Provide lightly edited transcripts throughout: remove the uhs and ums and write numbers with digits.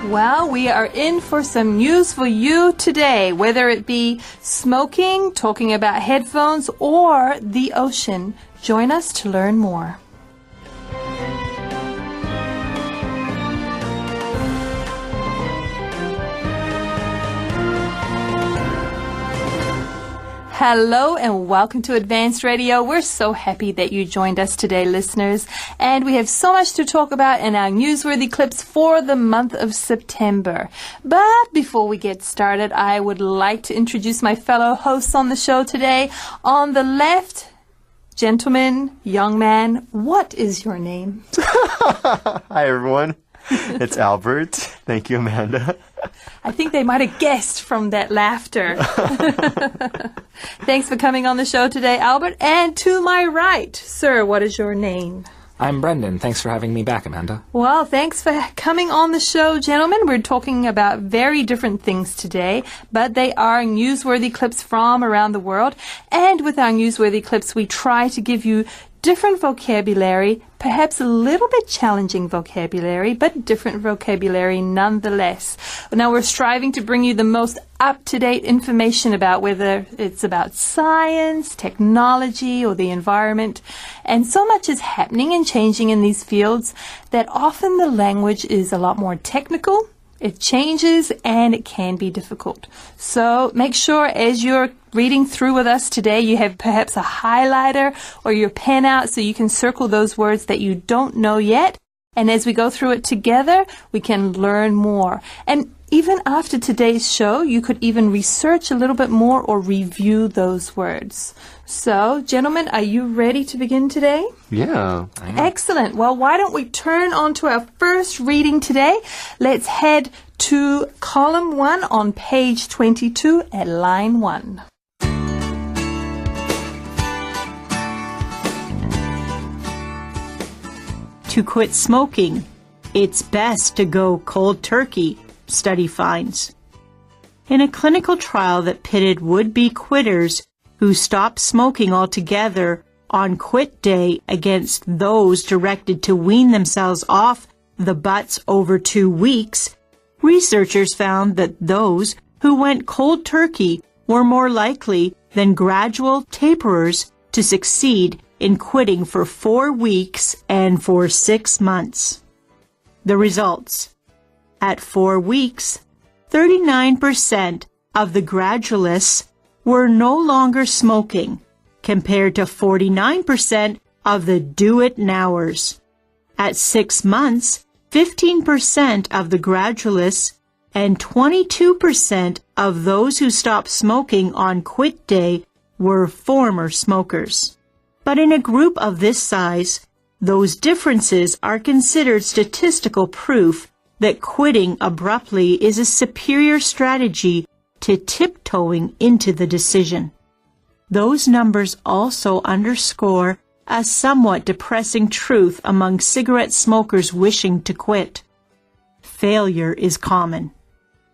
Well, we are in for some news for you today, whether it be smoking, talking about headphones, or the ocean. Join us to learn more. Hello and welcome to Advanced Radio. We're so happy that you joined us today, listeners. And we have so much to talk about in our newsworthy clips for the month of September. But before we get started, I would like to introduce my fellow hosts on the show today. On the left, gentleman, young man, what is your name? Hi, everyone. It's Albert. Thank you, Amanda. I think they might have guessed from that laughter. Thanks for coming on the show today, Albert. And to my right, sir, what is your name? I'm Brendan. Thanks for having me back, Amanda. Well, thanks for coming on the show, gentlemen. We're talking about very different things today, but they are newsworthy clips from around the world. And with our newsworthy clips, we try to give you different vocabulary, perhaps a little bit challenging vocabulary, but different vocabulary nonetheless. Now, we're striving to bring you the most up-to-date information about whether it's about science, technology, or the environment. And so much is happening and changing in these fields that often the language is a lot more technical. It changes and it can be difficult. So make sure as you're reading through with us today, you have perhaps a highlighter or your pen out so you can circle those words that you don't know yet. And as we go through it together, we can learn more. And even after today's show, you could even research a little bit more or review those words. So, gentlemen, are you ready to begin today? Yeah. Excellent. Well, why don't we turn on to our first reading today? Let's head to column 1 on page 22 at line 1. To quit smoking, it's best to go cold turkey, study finds. In a clinical trial that pitted would-be quitters who stopped smoking altogether on quit day against those directed to wean themselves off the butts over 2 weeks, researchers found that those who went cold turkey were more likely than gradual taperers to succeed in quitting for 4 weeks and for 6 months. The results. At 4 weeks, 39% of the gradualists were no longer smoking, compared to 49% of the do-it-nowers. At 6 months, 15% of the gradualists and 22% of those who stopped smoking on quit day were former smokers. But in a group of this size, those differences are considered statistical proof that quitting abruptly is a superior strategy to tiptoeing into the decision. Those numbers also underscore a somewhat depressing truth among cigarette smokers wishing to quit. Failure is common.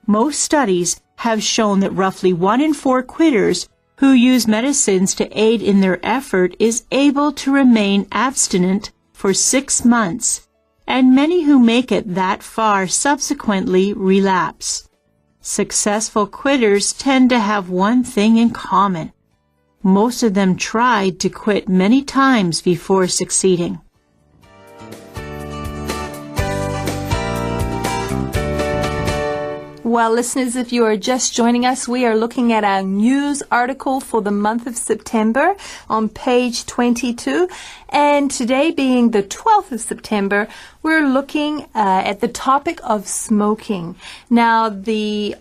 Most studies have shown that roughly 1 in 4 quitters who use medicines to aid in their effort is able to remain abstinent for 6 months, and many who make it that far subsequently relapse. Successful quitters tend to have one thing in common. Most of them tried to quit many times before succeeding. Well, listeners, if you are just joining us, we are looking at our news article for the month of September on page 22. And today being the 12th of September, we're looking at the topic of smoking. Now, the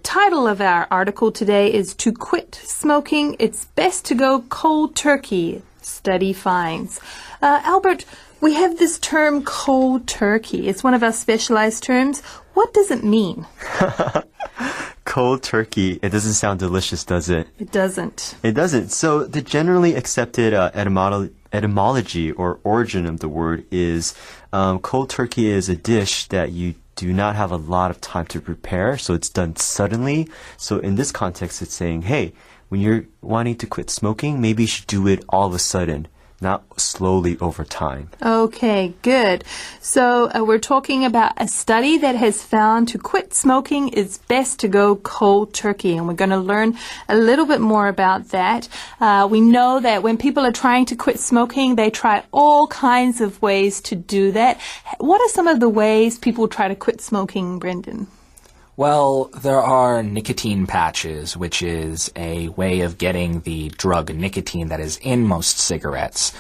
title of our article today is To Quit Smoking, It's Best to Go Cold Turkey, Study Finds. Albert, we have this term cold turkey. It's one of our specialized terms. What does it mean? Cold turkey. It doesn't sound delicious, does it? It doesn't. It doesn't. So the generally accepted etymology or origin of the word is cold turkey is a dish that you do not have a lot of time to prepare, so it's done suddenly. So in this context, it's saying, hey, when you're wanting to quit smoking, maybe you should do it all of a sudden. not slowly over time. Okay, good. So we're talking about a study that has found to quit smoking, it's best to go cold turkey. And we're going to learn a little bit more about that. We know that when people are trying to quit smoking, they try all kinds of ways to do that. What are some of the ways people try to quit smoking, Brendan? Well, there are nicotine patches, which is a way of getting the drug nicotine that is in most cigarettes.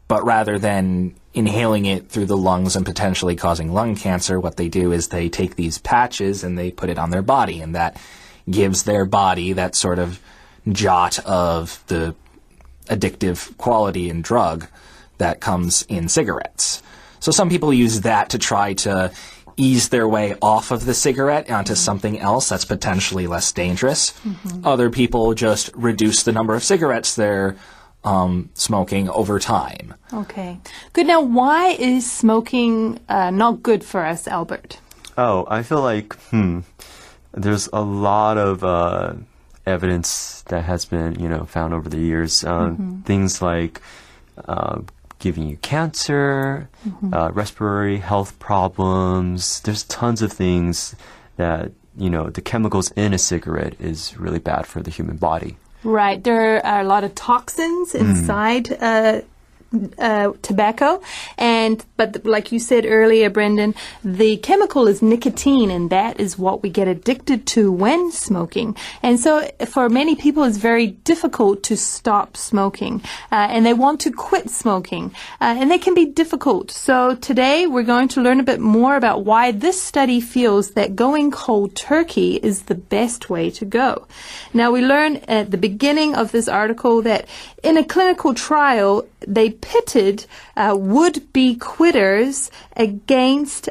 But rather than inhaling it through the lungs and potentially causing lung cancer, what they do is they take these patches and they put it on their body, and that gives their body that sort of jot of the addictive quality and drug that comes in cigarettes. So some people use that to try to ease their way off of the cigarette onto something else that's potentially less dangerous. Other people just reduce the number of cigarettes they're smoking over time. Okay, good. Now, why is smoking not good for us, Albert? Oh, I feel like, there's a lot of evidence that has been, found over the years. Things like giving you cancer, respiratory health problems. There's tons of things that, the chemicals in a cigarette is really bad for the human body. Right. There are a lot of toxins inside tobacco, but like you said earlier, Brendan, the chemical is nicotine, and that is what we get addicted to when smoking. And so for many people, it's very difficult to stop smoking, and they want to quit smoking, and they can be difficult. So today we're going to learn a bit more about why this study feels that going cold turkey is the best way to go. Now, we learn at the beginning of this article that in a clinical trial, they pitted would-be quitters against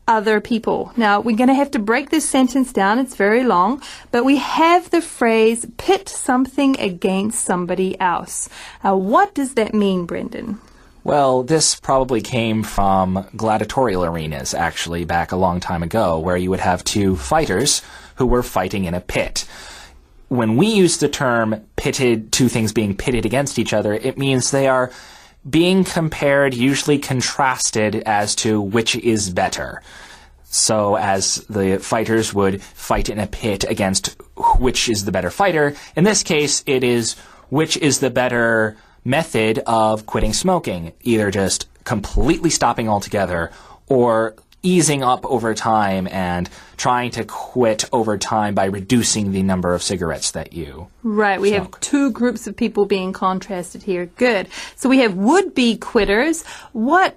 other people. Now, we're going to have to break this sentence down. It's very long, but we have the phrase pit something against somebody else. What does that mean, Brendan? Well, this probably came from gladiatorial arenas, actually, back a long time ago, where you would have two fighters who were fighting in a pit. When we use the term pitted, two things being pitted against each other, it means they are being compared, usually contrasted, as to which is better. So as the fighters would fight in a pit against which is the better fighter, in this case it is which is the better method of quitting smoking, either just completely stopping altogether or easing up over time and trying to quit over time by reducing the number of cigarettes that you Right, we smoke. have two groups of people being contrasted here. Good. So we have would-be quitters. What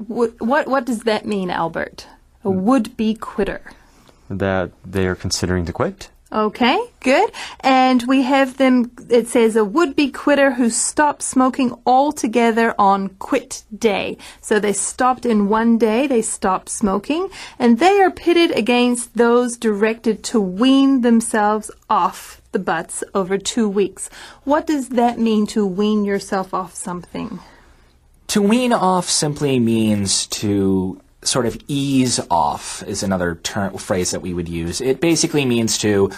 does that mean, Albert? A would-be quitter. That they are considering to quit. Okay, good. And we have them, it says a would-be quitter who stopped smoking altogether on quit day. So they stopped in one day, they stopped smoking, and they are pitted against those directed to wean themselves off the butts over 2 weeks. What does that mean, to wean yourself off something? To wean off simply means to sort of ease off is another phrase that we would use. It basically means to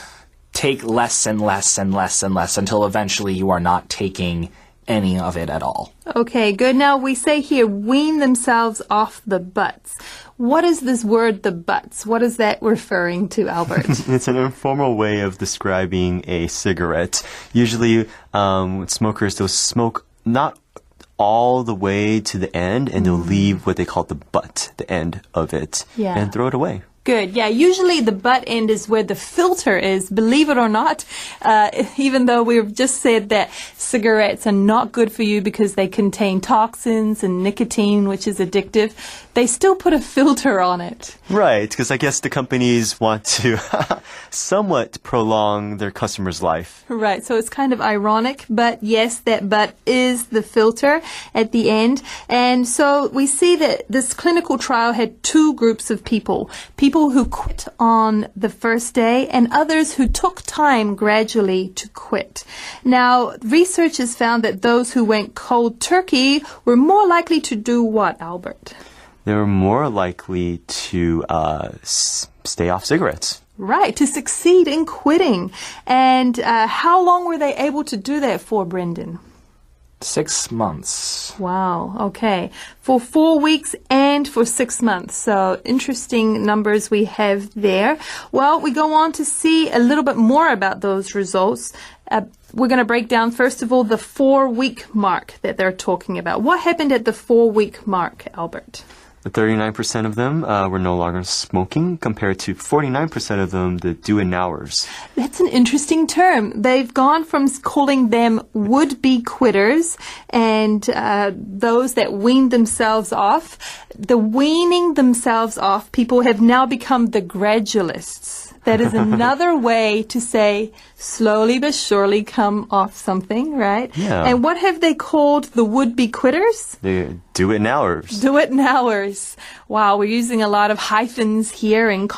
take less and less and less and less until eventually you are not taking any of it at all. Okay, good. Now we say here, wean themselves off the butts. What is this word, the butts? What is that referring to, Albert? It's an informal way of describing a cigarette. Usually, smokers, they'll smoke not all the way to the end, and they'll leave what they call the butt, the end of it, Yeah. and throw it away. Good. Yeah, usually the butt end is where the filter is, believe it or not. Even though we've just said that cigarettes are not good for you because they contain toxins and nicotine, which is addictive, they still put a filter on it. Right, because I guess the companies want to somewhat prolong their customers' life. Right, so it's kind of ironic, but yes, that butt is the filter at the end. And so we see that this clinical trial had two groups of people who quit on the first day and others who took time gradually to quit. Now, research has found that those who went cold turkey were more likely to do what, Albert? They were more likely to stay off cigarettes. Right, to succeed in quitting. And how long were they able to do that for, Brendan? 6 months. Wow. Okay. For 4 weeks and for 6 months. So interesting numbers we have there. Well, we go on to see a little bit more about those results. We're going to break down, first of all, the 4-week mark that they're talking about. What happened at the 4-week mark, Albert? The 39% of them were no longer smoking compared to 49% of them, the do-it-nowers. That's an interesting term. They've gone from calling them would-be quitters and those that weaned themselves off. The weaning themselves off people have now become the gradualists. That is another way to say slowly but surely come off something, right? Yeah. And what have they called the would-be quitters? The do-it-nowers. Do-it-nowers. Wow, we're using a lot of hyphens here and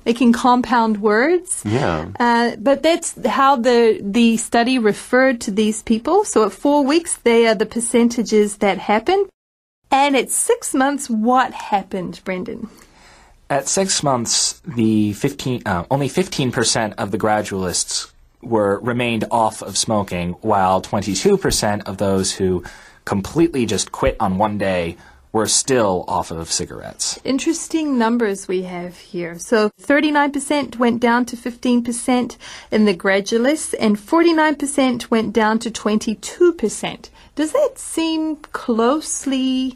making compound words. Yeah. But that's how the study referred to these people. So at 4 weeks, they are the percentages that happened. And at 6 months, what happened, Brendan? At 6 months, only 15% of the gradualists remained off of smoking, while 22% of those who completely just quit on one day were still off of cigarettes. Interesting numbers we have here. So 39% went down to 15% in the gradualists, and 49% went down to 22%. Does that seem closely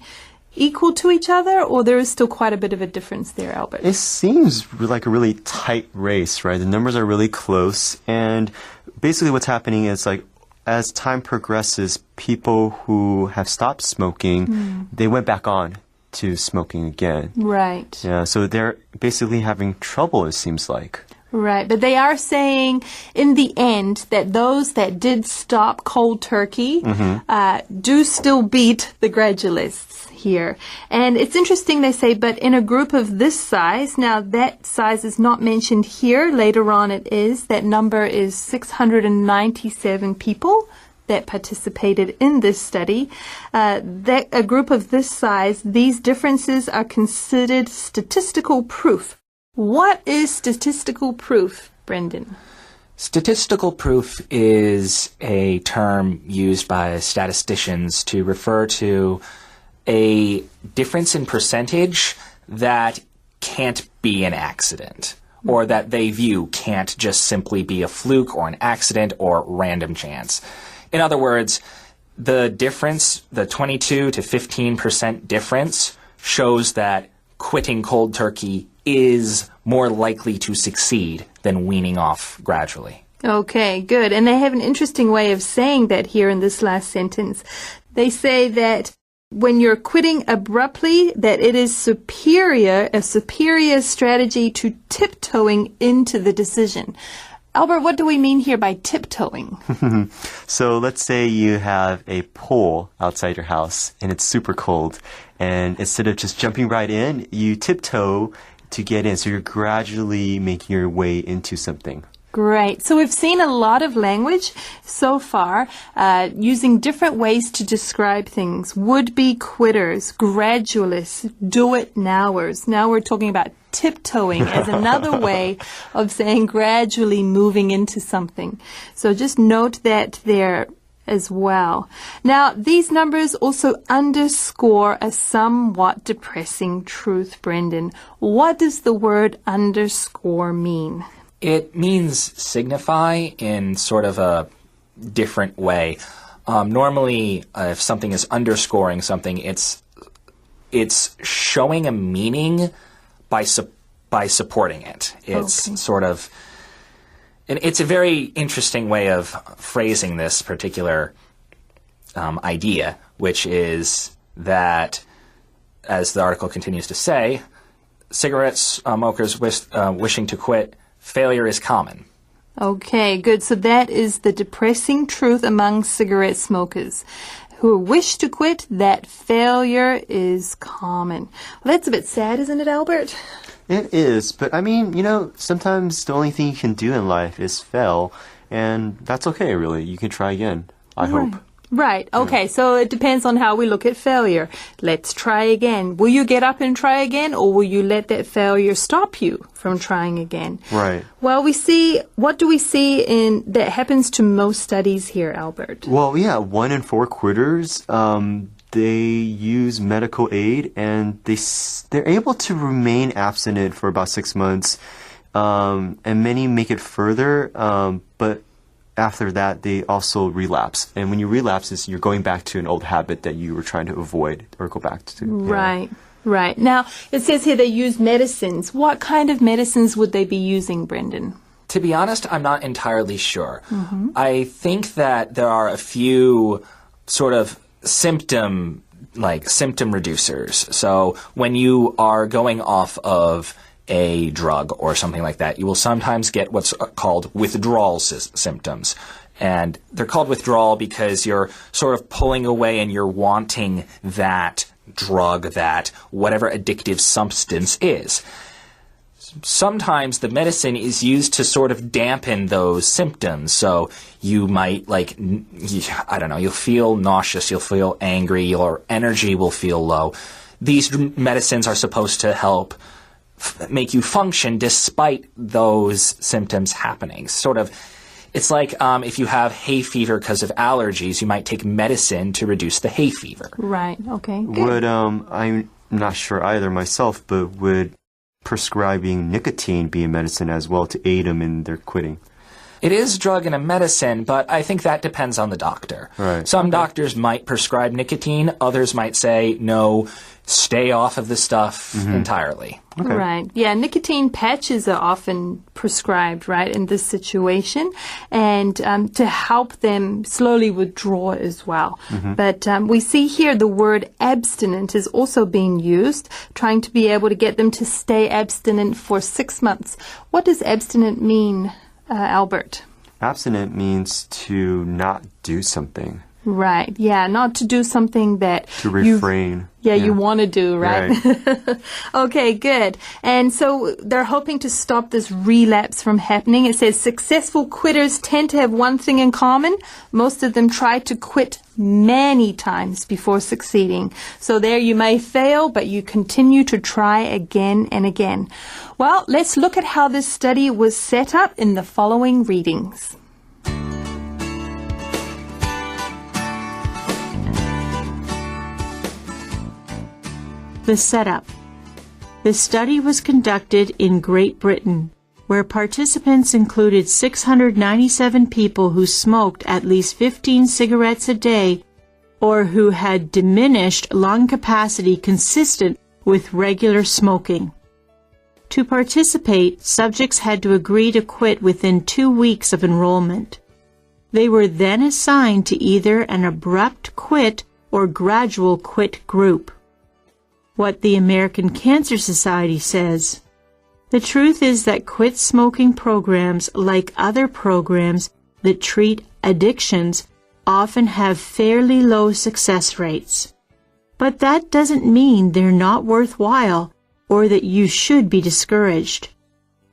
equal to each other, or there is still quite a bit of a difference there, Albert? It seems like a really tight race, right? The numbers are really close, and basically what's happening is like as time progresses, people who have stopped smoking, they went back on to smoking again. Right. Yeah, so they're basically having trouble, it seems like. Right, but they are saying in the end that those that did stop cold turkey do still beat the gradualists here. And it's interesting they say, but in a group of this size, now that size is not mentioned here, later on it is, that number is 697 people that participated in this study. That a group of this size, these differences are considered statistical proof. What is statistical proof, Brendan? Statistical proof is a term used by statisticians to refer to a difference in percentage that can't be an accident, or that they view can't just simply be a fluke or an accident or random chance. In other words, the difference, the 22 to 15% difference, shows that quitting cold turkey is more likely to succeed than weaning off gradually. Okay, good. And they have an interesting way of saying that here in this last sentence. They say that when you're quitting abruptly, that it is a superior strategy to tiptoeing into the decision. Albert, what do we mean here by tiptoeing? So let's say you have a pool outside your house and it's super cold, and instead of just jumping right in, you tiptoe to get in. So you're gradually making your way into something. Great. So we've seen a lot of language so far using different ways to describe things. Would-be quitters, gradualists, do-it-nowers. Now we're talking about tiptoeing as another way of saying gradually moving into something. So just note that there as well. Now, these numbers also underscore a somewhat depressing truth, Brendan. What does the word underscore mean? It means signify in sort of a different way. Normally, if something is underscoring something, it's showing a meaning by supporting it. It's sort of, and it's a very interesting way of phrasing this particular idea, which is that, as the article continues to say, cigarette smokers wishing to quit, failure is common. Okay, good. So that is the depressing truth among cigarette smokers who wish to quit, that failure is common. Well, that's a bit sad, isn't it, Albert? It is, but I mean, sometimes the only thing you can do in life is fail, and that's okay, really. You can try again, I hope. Right. Okay. So it depends on how we look at failure. Let's try again. Will you get up and try again, or will you let that failure stop you from trying again? Right. Well, what do we see that happens to most studies here, Albert? Well, yeah, 1 in 4 quitters, they use medical aid, and they're able to remain abstinent for about 6 months, and many make it further, but after that, they also relapse. And when you relapse, you're going back to an old habit that you were trying to avoid or go back to. Yeah. Right, right. Now, it says here they use medicines. What kind of medicines would they be using, Brendan? To be honest, I'm not entirely sure. I think that there are a few sort of symptom reducers. So when you are going off of a drug or something like that, you will sometimes get what's called withdrawal symptoms. And they're called withdrawal because you're sort of pulling away and you're wanting that drug, that whatever addictive substance is. Sometimes the medicine is used to sort of dampen those symptoms. So you might you'll feel nauseous, you'll feel angry, your energy will feel low. These medicines are supposed to help make you function despite those symptoms happening. It's like if you have hay fever because of allergies, you might take medicine to reduce the hay fever. Right. Okay. Good. I'm not sure either myself, but would prescribing nicotine be a medicine as well to aid them in their quitting? It is a drug and a medicine, but I think that depends on the doctor. Right. Some doctors might prescribe nicotine. Others might say, no, stay off of this stuff entirely. Okay. Right. Yeah, nicotine patches are often prescribed, right, in this situation, and to help them slowly withdraw as well. But we see here the word abstinent is also being used, trying to be able to get them to stay abstinent for 6 months. What does abstinent mean, Albert? Abstinent means to not do something. Right. Yeah, not to do something that To refrain. you want to do, right? Right. Okay, good. And so they're hoping to stop this relapse from happening. It says successful quitters tend to have one thing in common. Most of them try to quit many times before succeeding. So there you may fail, but you continue to try again and again. Well, let's look at how this study was set up in the following readings. The setup. The study was conducted in Great Britain, where participants included 697 people who smoked at least 15 cigarettes a day or who had diminished lung capacity consistent with regular smoking. To participate, subjects had to agree to quit within 2 weeks of enrollment. They were then assigned to either an abrupt quit or gradual quit group. What the American Cancer Society says. The truth is that quit smoking programs, like other programs that treat addictions, often have fairly low success rates. But that doesn't mean they're not worthwhile or that you should be discouraged.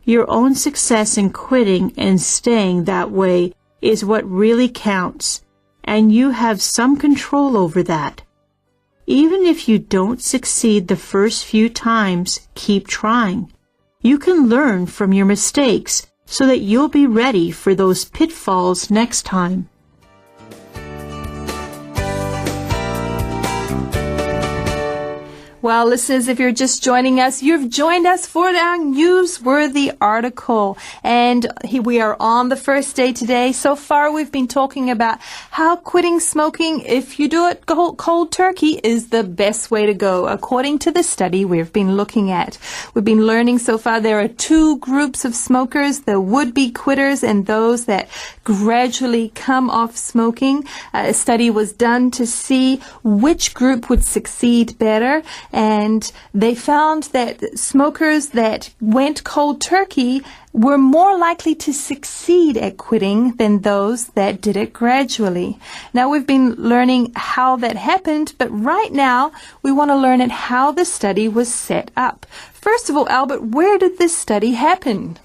Your own success in quitting and staying that way is what really counts, and you have some control over that. Even if you don't succeed the first few times, keep trying. You can learn from your mistakes so that you'll be ready for those pitfalls next time. Well, listeners, if you're just joining us, you've joined us for our newsworthy article. And here we are on the first day today. So far, we've been talking about how quitting smoking, if you do it cold turkey, is the best way to go, according to the study we've been looking at. We've been learning so far there are 2 groups of smokers, the would-be quitters and those that gradually come off smoking. A study was done to see which group would succeed better. And they found that smokers that went cold turkey were more likely to succeed at quitting than those that did it gradually. Now, we've been learning how that happened, but right now we want to learn how the study was set up. First of all, Albert, where did this study happen?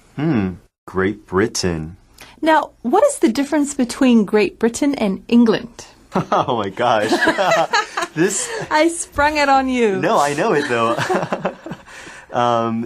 Great Britain. Now, what is the difference between Great Britain and England? Oh my gosh. This. I sprung it on you. No, I know it though.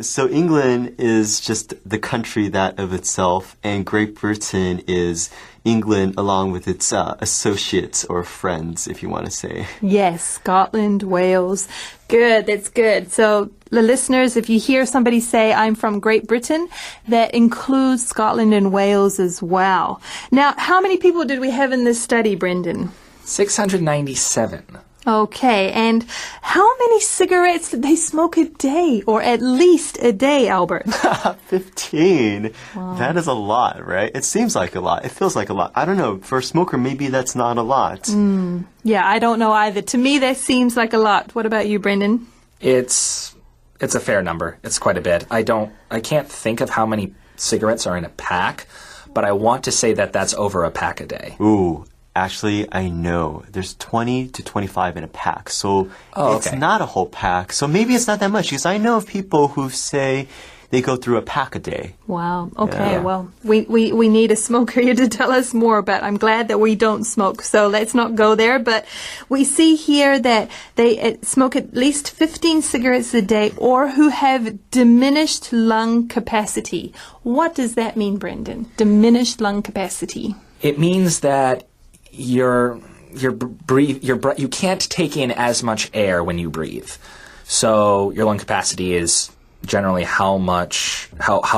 So England is just the country that of itself, and Great Britain is England along with its associates or friends, if you want to say. Yes, Scotland, Wales. Good, that's good. So the listeners, if you hear somebody say, I'm from Great Britain, that includes Scotland and Wales as well. Now, how many people did we have in this study, Brendan? 697. Okay, and how many cigarettes did they smoke a day, or at least a day, Albert? 15. Wow. That is a lot, right? It seems like a lot. It feels like a lot. I don't know. For a smoker, maybe that's not a lot. Yeah, I don't know either. To me, that seems like a lot. What about you, Brendan? It's a fair number. It's quite a bit. I can't think of how many cigarettes are in a pack, but I want to say that that's over a pack a day. Ooh. Actually, I know. There's 20 to 25 in a pack. So it's not a whole pack. So maybe it's not that much. Because I know of people who say they go through a pack a day. Wow. Okay. Yeah. Well, we need a smoker here to tell us more, but I'm glad that we don't smoke. So let's not go there. But we see here that they smoke at least 15 cigarettes a day or who have diminished lung capacity. What does that mean, Brendan? Diminished lung capacity. It means that you can't take in as much air when you breathe. So your lung capacity is generally how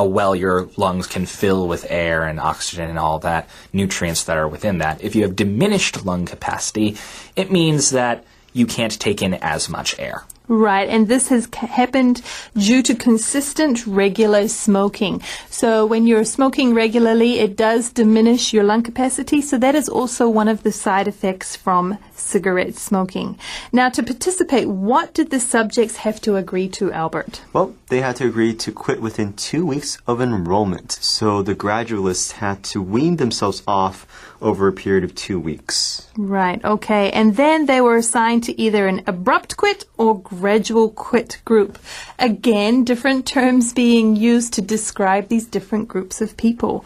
well your lungs can fill with air and oxygen and all that nutrients that are within that. If you have diminished lung capacity, it means that you can't take in as much air. Right, and this has happened due to consistent, regular smoking. So when you're smoking regularly, it does diminish your lung capacity. So that is also one of the side effects from cigarette smoking. Now, to participate, what did the subjects have to agree to, Albert? Well, they had to agree to quit within 2 weeks of enrollment. So the gradualists had to wean themselves off over a period of 2 weeks. Right, okay. And then they were assigned to either an abrupt quit or gradual quit group. Again, different terms being used to describe these different groups of people.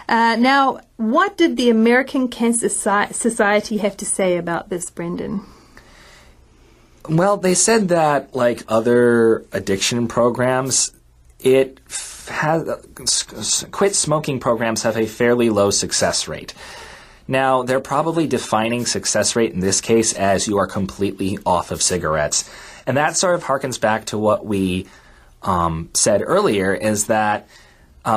Now, what did the American Cancer Society have to say about this, Brendan? Well, they said that, like other addiction programs, quit smoking programs have a fairly low success rate. Now, they're probably defining success rate in this case as you are completely off of cigarettes. And that sort of harkens back to what we said earlier, is that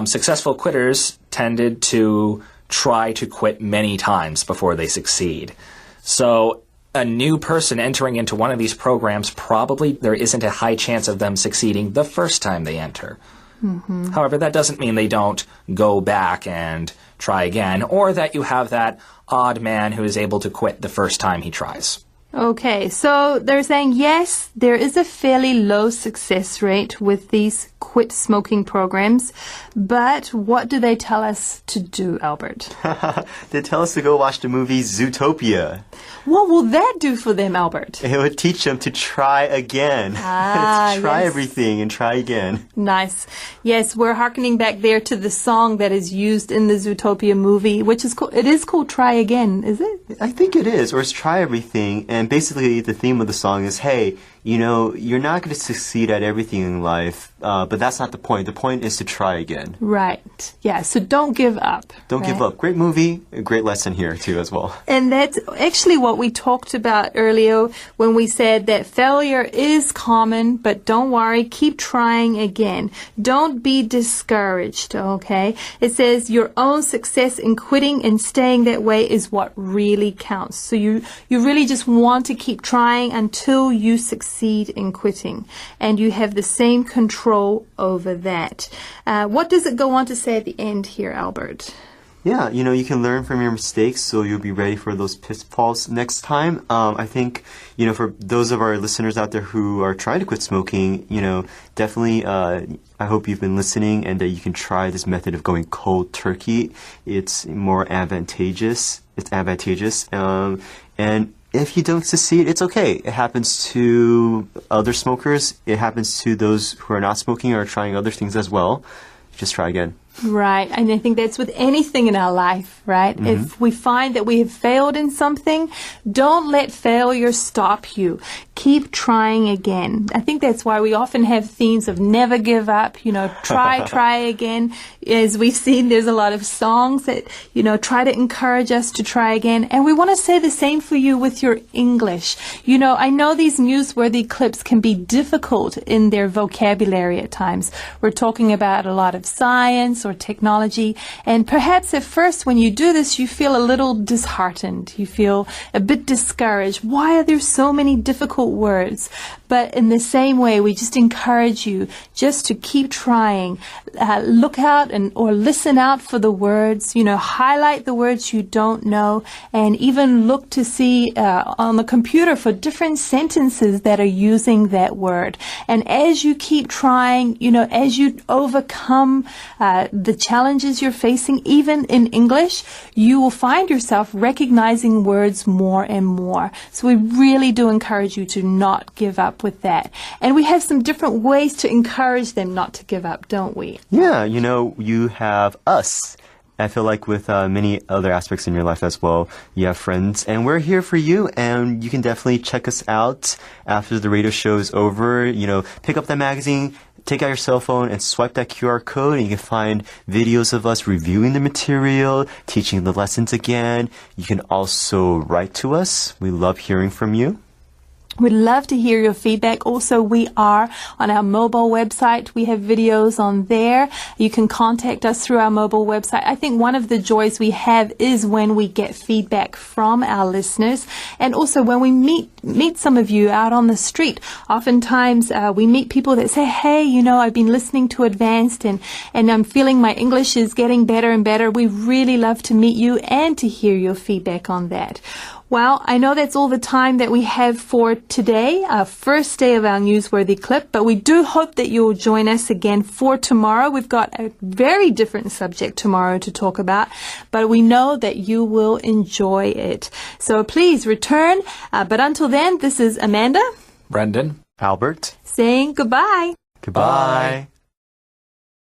successful quitters tended to try to quit many times before they succeed. So a new person entering into one of these programs, probably there isn't a high chance of them succeeding the first time they enter. Mm-hmm. However, that doesn't mean they don't go back and try again, or that you have that odd man who is able to quit the first time he tries. Okay, so they're saying, yes, there is a fairly low success rate with these quit smoking programs, but what do they tell us to do, Albert? They tell us to go watch the movie Zootopia. What will that do for them, Albert? It would teach them to try again. Try everything and try again. Nice. Yes, we're hearkening back there to the song that is used in the Zootopia movie, which is it is called Try Again, is it? I think it is, or it's Try Everything. And basically the theme of the song is, hey, you know, you're not going to succeed at everything in life, but that's not the point. The point is to try again. Right. Yeah, so don't give up. Don't give up. Great movie, a great lesson here too as well. And that's actually what we talked about earlier when we said that failure is common, but don't worry, keep trying again. Don't be discouraged, okay? It says your own success in quitting and staying that way is what really counts. So you really just want to keep trying until you succeed in quitting, and you have the same control over that. What does it go on to say at the end here, Albert? Yeah, you know, you can learn from your mistakes, so you'll be ready for those pitfalls next time. I think, you know, for those of our listeners out there who are trying to quit smoking, you know, definitely, I hope you've been listening and that you can try this method of going cold turkey. It's more advantageous. It's advantageous. And if you don't succeed, it's okay. It happens to other smokers. It happens to those who are not smoking or are trying other things as well. Just try again. Right. And I think that's with anything in our life, right? If we find that we have failed in something, don't let failure stop you. Keep trying again. I think that's why we often have themes of never give up, try again. As we've seen, there's a lot of songs that, try to encourage us to try again. And we want to say the same for you with your English. I know these newsworthy clips can be difficult in their vocabulary at times. We're talking about a lot of science or technology, and perhaps at first when you do this, you feel a little disheartened. You feel a bit discouraged. Why are there so many difficult words? But in the same way, we just encourage you just to keep trying. Look out or listen out for the words, highlight the words you don't know, and even look to see on the computer for different sentences that are using that word. And as you keep trying, as you overcome the challenges you're facing, even in English, you will find yourself recognizing words more and more. So we really do encourage you to not give up with that. And we have some different ways to encourage them not to give up, don't we? Yeah, you have us. I feel like with many other aspects in your life as well, you have friends, and we're here for you, and you can definitely check us out after the radio show is over. Pick up that magazine, take out your cell phone, and swipe that QR code, and you can find videos of us reviewing the material, teaching the lessons again. You can also write to us. We love hearing from you. We'd love to hear your feedback. Also, we are on our mobile website. We have videos on there. You can contact us through our mobile website. I think one of the joys we have is when we get feedback from our listeners, and also when we meet some of you out on the street. Oftentimes, we meet people that say, hey, I've been listening to Advanced and I'm feeling my English is getting better and better. We really love to meet you and to hear your feedback on that. Well, I know that's all the time that we have for today, our first day of our newsworthy clip, but we do hope that you'll join us again for tomorrow. We've got a very different subject tomorrow to talk about, but we know that you will enjoy it. So please return. But until then, this is Amanda, Brendan, Albert, saying goodbye. Goodbye.